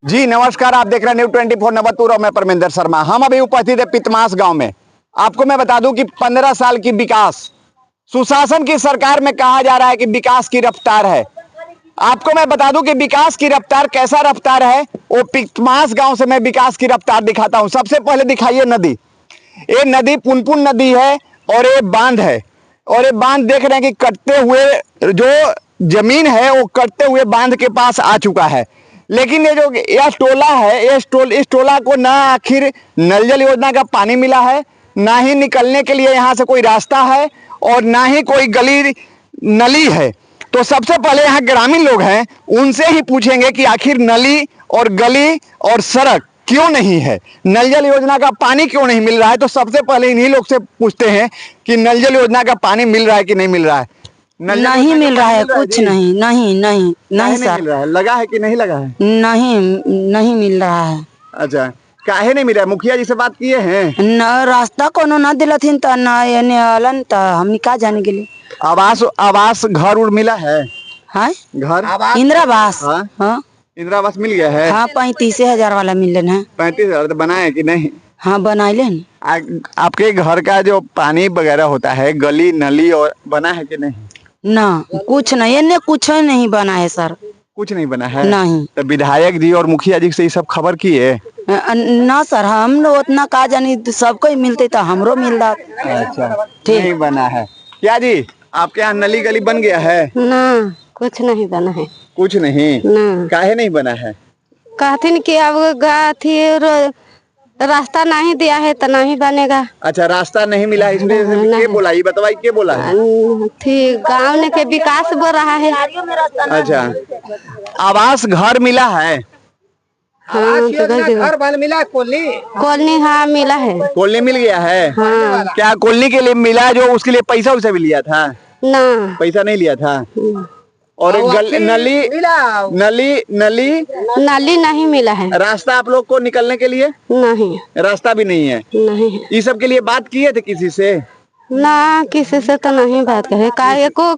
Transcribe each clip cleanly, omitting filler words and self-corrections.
जी नमस्कार, आप देख रहे हैं न्यूज़ 24 नवतुर और मैं परमेंद्र शर्मा। हम अभी उपस्थित है पितमास गांव में। आपको मैं बता दूं कि 15 साल की विकास सुशासन की सरकार में कहा जा रहा है कि विकास की रफ्तार है। आपको मैं बता दूं कि विकास की रफ्तार कैसा रफ्तार है, वो पितमास गांव से मैं विकास की रफ्तार दिखाता हूं। सबसे पहले दिखाइए नदी। ये नदी पुनपुन नदी है और ये बांध है, और ये बांध देख रहे हैं कि कटते हुए जो जमीन है वो कटते हुए बांध के पास आ चुका है। लेकिन ये जो यह टोला है, इस टोला को ना आखिर नल जल योजना का पानी मिला है, ना ही निकलने के लिए यहाँ से कोई रास्ता है, और ना ही कोई गली नली है। तो सबसे पहले यहाँ ग्रामीण लोग हैं, उनसे ही पूछेंगे कि आखिर नली और गली और सड़क क्यों नहीं है, नल जल योजना का पानी क्यों नहीं मिल रहा है। तो सबसे पहले इन्हीं लोग से पूछते हैं कि नल जल योजना का पानी मिल रहा है कि नहीं मिल रहा है। नहीं मिल रहा है, कुछ नहीं नहीं सर। मिल रहा है, लगा है कि नहीं लगा है? नहीं मिल रहा है। अच्छा, काहे नहीं मिल रहा है? मुखिया जी से बात किए हैं? न रास्ता कोनो न दिलथिन त न एने अलन त हमनी का जाने के लिए। आवास घर उड़ मिला है? हाँ घर इंदिरावास। हाँ इंदिरावास मिल गया है। हाँ 35,000 वाला मिलन है। 35,000 तो बनाए कि नहीं? हाँ बनाइले। आपके घर का जो पानी वगैरह होता है, गली नली और बना है कि नहीं? ना कुछ नहीं, एने कुछ नहीं बना है सर। कुछ नहीं बना है? नहीं। तो विधायक जी और मुखिया जी से ये सब खबर की है? ना सर, हम लोग उतना का जानी, सबको ही मिलते तो हमरो मिल रहा। अच्छा, नहीं बना है। क्या जी आपके यहाँ नली गली बन गया है? ना कुछ नहीं बना है। कुछ नहीं? काहे नहीं बना है? कहथिन कि अब रास्ता नहीं दिया है तो नहीं बनेगा। अच्छा, रास्ता नहीं मिला इसलिए के बोला, ये बताइए के बोला है? गांव ने के विकास बोल रहा है। अच्छा, आवास घर मिला है? हाँ घर बन मिला। कॉलोनी हाँ मिला है। कॉलोनी मिल गया है? हाँ। क्या कॉलोनी के लिए मिला, जो उसके लिए पैसा उसे भी लिया था? ना पैसा नहीं लिया था। और नली नहीं मिला है। रास्ता आप लोग को निकलने के लिए? नहीं, रास्ता भी नहीं है। नहीं। ये सब के लिए बात किए थे किसी से? ना किसी से तो नहीं बात करे, काहे को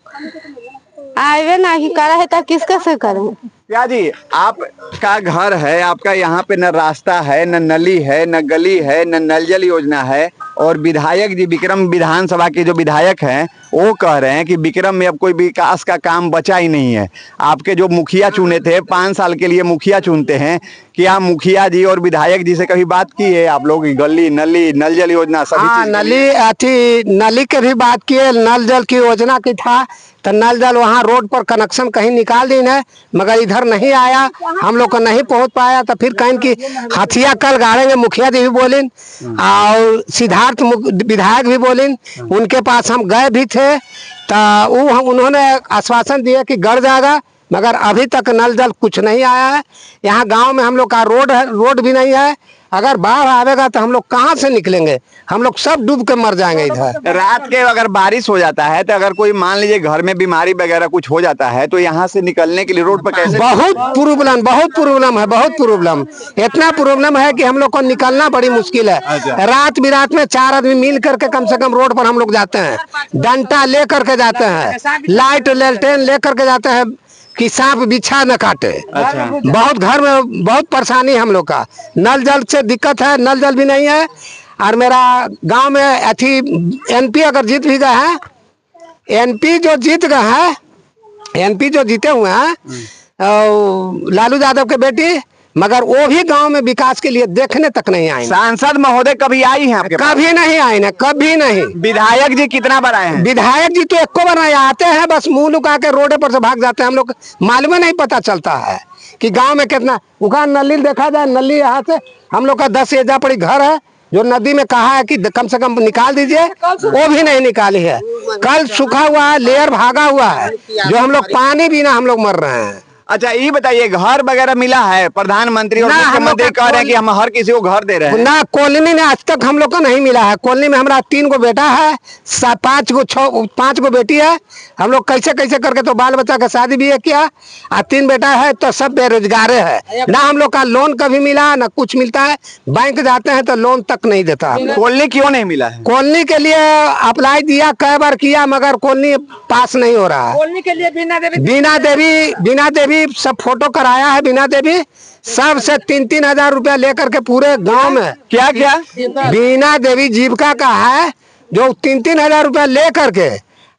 आवे नहीं करा है तो किसके से करें। क्या जी आपका घर है, आपका यहाँ पे न रास्ता है, न नली है, न गली है, न नल जल योजना है, और विधायक जी विक्रम विधानसभा के जो विधायक हैं वो कह रहे हैं कि विक्रम में अब कोई विकास का काम बचा ही नहीं है। आपके जो मुखिया चुने थे, 5 साल के लिए मुखिया चुनते हैं, क्या मुखिया जी और विधायक जी से कभी बात की है आप लोग? गली नली नल जल योजना सभी? हाँ, नली के भी बात किए, नल जल की योजना की था तो नल जल वहाँ रोड पर कनेक्शन कहीं निकाल दी है, मगर इधर नहीं आया, हम लोग को नहीं पहुँच पाया। तो फिर कहीं की हथिया कल गाड़ेंगे, मुखिया जी भी बोले और सिद्धार्थ विधायक भी बोले, उनके पास हम गए भी थे तो उन्होंने आश्वासन दिया कि गड़ जाएगा, मगर अभी तक नल जल कुछ नहीं आया है। यहाँ गांव में हम लोग का रोड भी नहीं है। अगर बाढ़ आवेगा तो हम लोग कहाँ से निकलेंगे? हम लोग सब डूब के मर जाएंगे इधर। रात के अगर बारिश हो जाता है तो अगर कोई मान लीजिए घर में बीमारी वगैरह कुछ हो जाता है तो यहाँ से निकलने के लिए रोड पर कैसे? बहुत प्रॉब्लम है, बहुत प्रॉब्लम। इतना प्रॉब्लम है कि हम लोग को निकलना बड़ी मुश्किल है। रात बिरात में 4 आदमी मिल करके कम से कम रोड पर हम लोग जाते हैं, डंडा ले करके जाते हैं, लाइट लेल्टेन ले करके जाते हैं कि सांप बिछा न काटे। अच्छा। बहुत घर में बहुत परेशानी हम लोग का, नल जल से दिक्कत है, नल जल भी नहीं है। और मेरा गांव में अथी एमपी अगर जीत भी गए हैं, एमपी जो जीते हुए हैं लालू यादव के बेटी, मगर वो भी गांव में विकास के लिए देखने तक नहीं आए। सांसद महोदय कभी आई हैं आपके? कभी नहीं आए ना, कभी नहीं। विधायक जी कितना बार आए हैं? विधायक जी तो एको बार नहीं आते हैं, बस मुंह लुका के रोड पर से भाग जाते हैं। हम लोग मालूम नहीं पता चलता है कि गांव में कितना उगा नली देखा जाए। नली यहाँ से हम लोग का 10 एजा पड़ी घर है, जो नदी में कहा है कि कम से कम निकाल दीजिए, वो भी नहीं निकाली है। कल सूखा हुआ है, लेयर भागा हुआ है, जो हम लोग पानी बिना हम लोग मर रहे हैं। अच्छा, ये बताइए घर वगैरह मिला है? प्रधानमंत्री और मुख्यमंत्री कह रहे हैं कि हम हर किसी को घर दे रहे हैं। ना कॉलोनी ने आज तक हम लोग को नहीं मिला है। कॉलोनी में हमारा 3 गो बेटा है, 5 गो बेटी है। हम लोग कैसे करके तो बाल बच्चा का शादी भी किया, और 3 बेटा है तो सब बेरोजगार है। ना हम लोग का लोन कभी मिला, ना कुछ मिलता है। बैंक जाते हैं तो लोन तक नहीं देता। कॉलोनी क्यों नहीं मिला है? कॉलोनी के लिए अप्लाई दिया, कई बार किया, मगर कॉलोनी पास नहीं हो रहा है। कॉलोनी के लिए बीना देवी देवी सब फोटो कराया है, बीना देवी सबसे 3-3 हजार रुपया लेकर के पूरे गांव में। क्या क्या? बीना देवी जीविका का है जो 3-3 हजार रुपया ले करके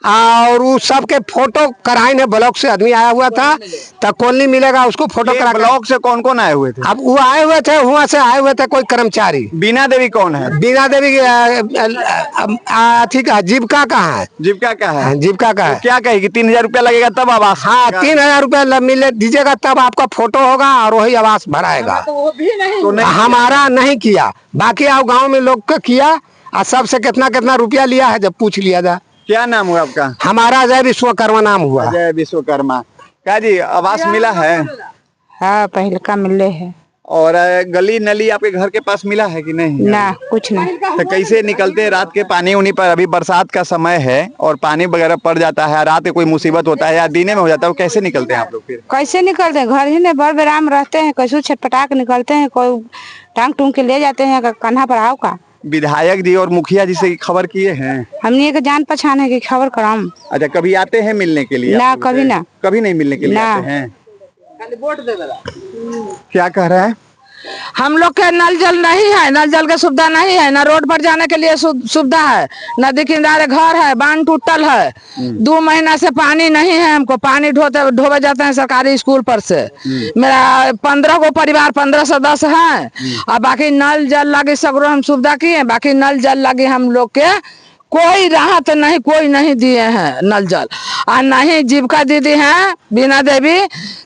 और वो सबके फोटो कराए ने। ब्लॉक से आदमी आया हुआ था, तब कॉलोनी मिलेगा उसको फोटो करा। ब्लॉक से कौन कौन आए हुए थे? अब वो आए हुए थे, वहाँ से आए हुए थे कोई कर्मचारी। बीना देवी कौन है? बीना देवी ठीक है, जीविका का है। जीविका का है? जीविका का है। क्या कहेगी? 3,000 रुपया लगेगा तब आवास? हाँ, 3,000 रुपया मिले दीजिएगा तब आपका फोटो होगा और वही आवास भराएगा। तो नहीं हमारा नहीं किया, बाकी आओ गांव में लोग का किया और सबसे कितना कितना रुपया लिया है जब पूछ लिया जाए। क्या नाम हुआ आपका? हमारा अजय विश्वकर्मा नाम हुआ। अजय विश्वकर्मा। क्या जी आवास मिला है? हाँ, पहले का मिले है और गली नली आपके घर के पास मिला है कि नहीं? ना, कुछ नहीं। तो कैसे निकलते रात के पानी उन्हीं पर? अभी बरसात का समय है और पानी वगैरह पड़ जाता है, रात में कोई मुसीबत होता है या दिन में हो जाता है, कैसे निकलते हैं आप लोग फिर? कैसे निकलते हैं? घर ही में बड़ बेराम रहते हैं, कैसे छटपटा के निकलते हैं। कोई टांग टूंग के ले जाते हैं कान्हा पर आओ का। विधायक जी और मुखिया जी से खबर किए हैं? हमने एक जान पहचान है कि खबर कराम। अच्छा, कभी आते हैं मिलने के लिए? ना, कभी ना। कभी नहीं मिलने के लिए ना। आते हैं? क्या कह रहा है? हम लोग के नल जल नहीं है, नल जल की सुविधा नहीं है, न रोड पर जाने के लिए सुविधा है, नदी किनारे घर है, बांध टूटल है। 2 महीना से पानी नहीं है, हमको पानी ढोवे जाते हैं सरकारी स्कूल पर से। मेरा 15 गो परिवार, 15 सदस्य हैं और बाकी नल जल लगे सगरो हम सुविधा किए, बाकी नल जल लगे हम लोग के कोई राहत नहीं, कोई नहीं दिए हैं नल जल। और नहीं जीविका दीदी हैं बीना देवी,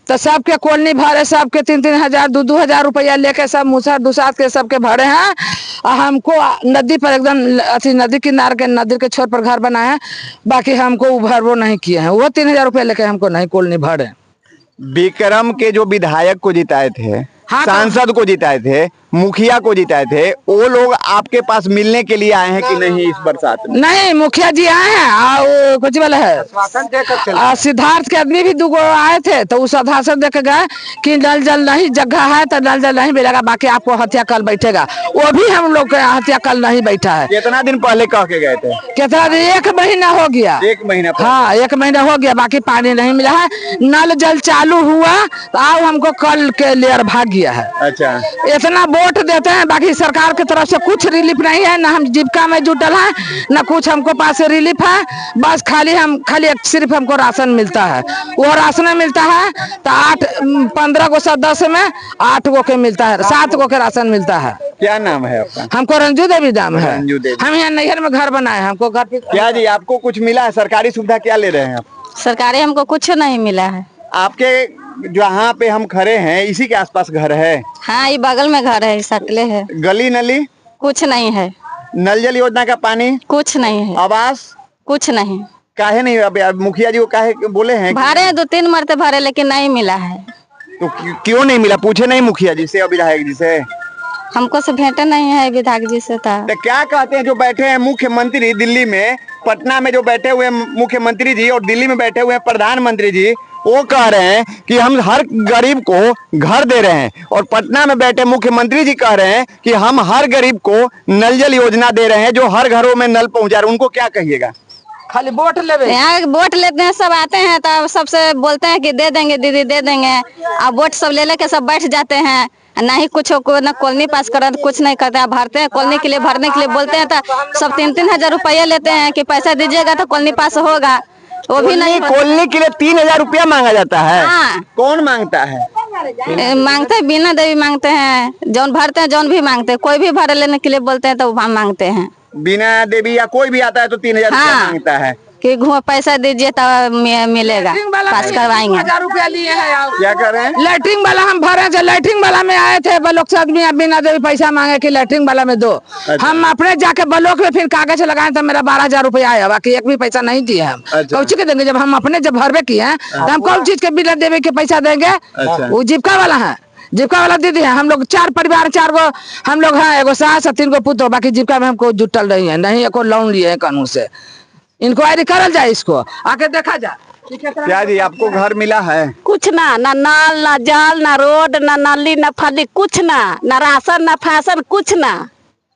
तो सबके कॉलोनी भरे, सबके 3-3 हजार 2-2 हजार रुपया लेके सब मुसर दुसात के सबके भरे हैं। और हमको नदी पर एकदम अथी नदी किनारे के नदी के छोर पर घर बनाए हैं, बाकी हमको उभर वो नहीं किए हैं। वो 3,000 रुपया लेके हमको नहीं कॉलोनी भरे। विक्रम के जो विधायक को जिताए थे, हाँ, सांसद को जिताए थे, मुखिया को जिताए थे, वो लोग आपके पास मिलने के लिए आए हैं कि नहीं इस बरसात में? नहीं, मुखिया जी आए हैं और कुछ वाला है सिद्धार्थ के आदमी भी 2 गो आए थे, तो उस आधार देख गए कि नल जल नहीं जगह है तो नल जल नहीं मिलेगा, बाकी आपको हत्या कल बैठेगा। वो भी हम लोग के हत्या कल नहीं बैठा है। कितना दिन पहले कह के गए थे? कितना दिन? 1 महीना हो गया। 1 महीना पहले? हाँ, 1 महीना हो गया, बाकी पानी नहीं मिला है। नल जल चालू हुआ तो आओ हमको कल के लेयर भाग गया है। अच्छा, इतना वोट देते हैं, बाकी सरकार की तरफ से कुछ रिलीफ नहीं है, ना हम जीविका में जुटल है, ना कुछ हमको पास रिलीफ है। बस खाली सिर्फ हमको राशन मिलता है। वो राशन मिलता है तो 15 गो सदस्य में 8 गो के मिलता है, 7 गो के राशन मिलता है। क्या नाम है आपका? हमको रंजू देवी नाम है। रंजू देवी। हम यहाँ नैहर में घर बनाए हैं, हमको घर पे। क्या जी आपको कुछ मिला है? सरकारी सुविधा क्या ले रहे हैं आप? सरकारी हमको कुछ नहीं मिला है। आपके जहाँ पे हम खड़े हैं इसी के आसपास घर है? हाँ, ये बगल में घर है, सकले है। गली नली? कुछ नहीं है। नल जल योजना का पानी? कुछ नहीं है। आवास? कुछ नहीं। काहे नहीं? अब मुखिया जी को काहे बोले हैं? भरे 2-3 मरते भरे, लेकिन नहीं मिला है। तो क्यों नहीं मिला? पूछे नहीं मुखिया जी से और विधायक जी से? हमको से भेंटे नहीं है विधायक जी से। था तो क्या कहते हैं जो बैठे हैं मुख्यमंत्री दिल्ली में, पटना में जो बैठे हुए मुख्यमंत्री जी और दिल्ली में बैठे हुए हैं प्रधानमंत्री जी, वो कह रहे हैं कि हम हर गरीब को घर दे रहे हैं, और पटना में बैठे मुख्यमंत्री जी कह रहे हैं कि हम हर गरीब को नल जल योजना दे रहे हैं, जो हर घरों में नल पहुंचा रहे हैं। उनको क्या कहिएगा? खाली वोट लेवे। यहाँ वोट लेते हैं, सब आते हैं तो सबसे बोलते हैं कि दे देंगे दीदी, दे देंगे। अब वोट सब ले लेके सब बैठ जाते हैं, नहीं कुछ को ना कॉलोनी पास कर कुछ नहीं करते हैं। भरते हैं कॉलोनी के लिए, भरने के लिए बोलते हैं तो सब 3-3 हजार रुपया लेते हैं कि पैसा दीजिएगा तो कॉलोनी पास होगा। वो भी नहीं, कॉलोनी के लिए 3,000 रुपया मांगा जाता है। हाँ। कौन मांगता है? मांगते हैं, बीना देवी मांगते हैं, जौन भरते हैं जौन भी मांगते हैं, कोई भी भर लेने के लिए बोलते हैं तो हम मांगते हैं। बिना देवी या कोई भी आता है तो 3,000 रुपया हाँ। मांगता है कि पैसा दीजिए तो मिलेगा, पास करवाएंगे। 1000 रुपया लिए हैं। क्या कर रहे हैं? लैट्रिन वाला हम भरे थे, लैट्रिन वाला में आए थे ब्लॉक से आदमी, बिना देवी पैसा मांगे कि लैट्रिन वाला में दो। हम अपने जाके ब्लॉक में फिर कागज लगाए तो मेरा 12,000 रुपया आया, बाकी एक भी पैसा नहीं दिए हम। कौची के देंगे? जब हम अपने जब भरवे किए हैं तो हम कौन चीज के बिना देवी के पैसा देंगे? वो जीविका वाला है, जीविका वाला दीदी है। हम लोग 4 परिवार, 4 गो हम लोग हैं, 1 सास और 3 गो पुत्र, बाकी जीविका में हमको जुटल रही है, नहीं एको लोन लिए है कानून से। इंक्वायरी करल जाए, इसको आके देखा जाए। क्या जी आपको घर मिला है? कुछ ना नल ना जल ना रोड ना नाली ना फली, कुछ ना राशन ना फैशन, कुछ ना।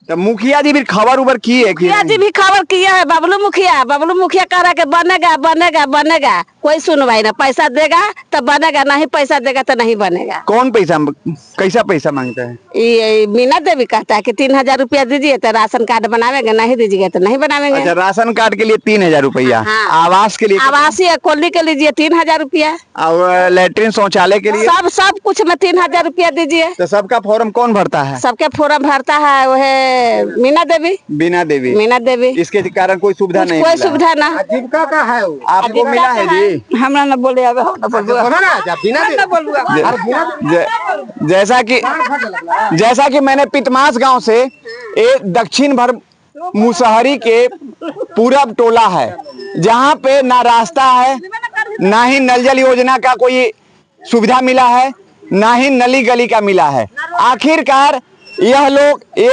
तो मुखिया जी भी खबर उबर की है कि मुखिया जी भी खबर किया है। बबलू मुखिया कह रहा है कि बनेगा बनेगा बनेगा, कोई सुनवाई ना। पैसा देगा तो बनेगा, नहीं पैसा देगा तो नहीं बनेगा। कौन पैसा, कैसा पैसा मांगता है? ये मीना देवी कहता है कि 3000 रुपया दीजिए तो राशन कार्ड बनावेंगे, नहीं दीजिएगा तो नहीं बनावेंगे। अच्छा, राशन कार्ड के लिए 3000 रुपया, हाँ। आवास के लिए, आवासीय कॉलोनी के लीजिए 3000 रुपया, और लेटरिन शौचालय के लिए सब कुछ में 3000 रुपया दीजिए। तो सबका फॉर्म कौन भरता है? सबके फॉर्म भरता है वह मीना देवी। इसके कारण कोई सुविधा नहीं कोई मिला? सुविधा ना। जीविका का है वो। आपको मिला है जी? हमरा न बोले अब हम न बोलबो। बोलो ना, जब बिना जैसा कि मैंने पितमास गांव से एक दक्षिण भर मुसहरी के पूरब टोला है, जहां पे ना रास्ता है, ना ही नल जल योजना का कोई सुविधा मिला है, ना ही नली गली का मिला है। आखिरकार ये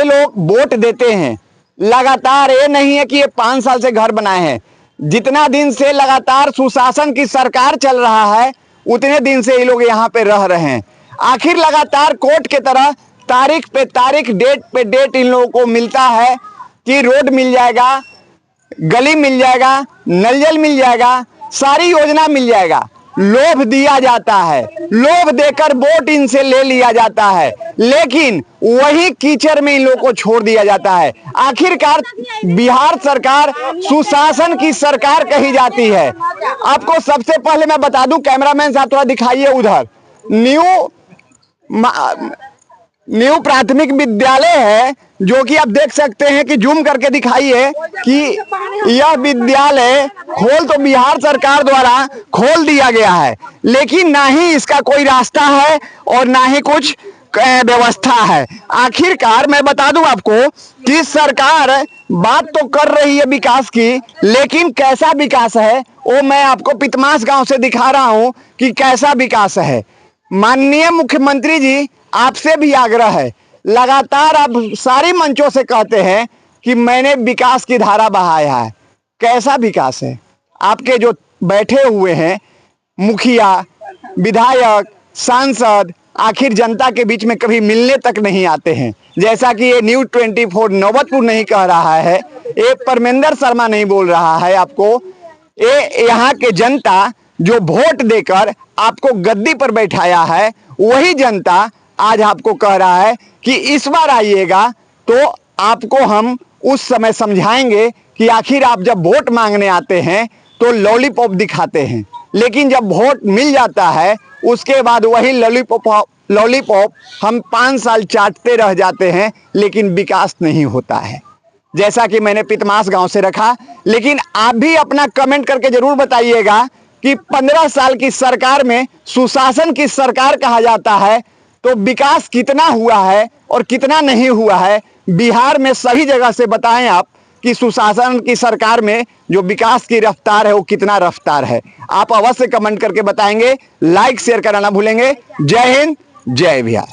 लोग वोट देते हैं लगातार। ये नहीं है कि ये 5 साल से घर बनाए हैं, जितना दिन से लगातार सुशासन की सरकार चल रहा है उतने दिन से ये लोग यहाँ पे रह रहे हैं। आखिर लगातार कोर्ट के तरह तारीख पे तारीख, डेट पे डेट इन लोगों को मिलता है कि रोड मिल जाएगा, गली मिल जाएगा, नल जल मिल जाएगा, सारी योजना मिल जाएगा। लोभ दिया जाता है, लोभ देकर वोट इनसे ले लिया जाता है, लेकिन वही कीचड़ में इन लोगों को छोड़ दिया जाता है। आखिरकार बिहार सरकार सुशासन की सरकार कही जाती है। आपको सबसे पहले मैं बता दूं, कैमरामैन साहब थोड़ा दिखाइए उधर, न्यू प्राथमिक विद्यालय है, जो कि आप देख सकते हैं कि जूम करके दिखाइए कि यह विद्यालय खोल तो बिहार सरकार द्वारा खोल दिया गया है, लेकिन ना ही इसका कोई रास्ता है और ना ही कुछ व्यवस्था है। आखिरकार मैं बता दूं आपको कि सरकार बात तो कर रही है विकास की, लेकिन कैसा विकास है वो मैं आपको पितमास गांव से दिखा रहा हूं कि कैसा विकास है। माननीय मुख्यमंत्री जी, आपसे भी आग्रह है, लगातार आप सारी मंचों से कहते हैं कि मैंने विकास की धारा बहाया है। कैसा विकास है? आपके जो बैठे हुए हैं मुखिया, विधायक, सांसद, आखिर जनता के बीच में कभी मिलने तक नहीं आते हैं। जैसा कि ये न्यूज़ 24 नौबतपुर नहीं कह रहा है, ये परमेंद्र शर्मा नहीं बोल रहा है आपको, ये यहाँ के जनता जो वोट देकर आपको गद्दी पर बैठाया है, वही जनता आज आपको कह रहा है कि इस बार आइएगा तो आपको हम उस समय समझाएंगे कि आखिर आप जब वोट मांगने आते हैं तो लॉलीपॉप दिखाते हैं, लेकिन जब वोट मिल जाता है उसके बाद वही लॉलीपॉप हम 5 साल चाटते रह जाते हैं, लेकिन विकास नहीं होता है। जैसा कि मैंने पितमास गांव से रखा, लेकिन आप भी अपना कमेंट करके जरूर बताइएगा कि 15 साल की सरकार में सुशासन की सरकार कहा जाता है, तो विकास कितना हुआ है और कितना नहीं हुआ है बिहार में सभी जगह से बताएं आप कि सुशासन की सरकार में जो विकास की रफ्तार है वो कितना रफ्तार है। आप अवश्य कमेंट करके बताएंगे, लाइक शेयर करना ना भूलेंगे। जय हिंद, जय बिहार।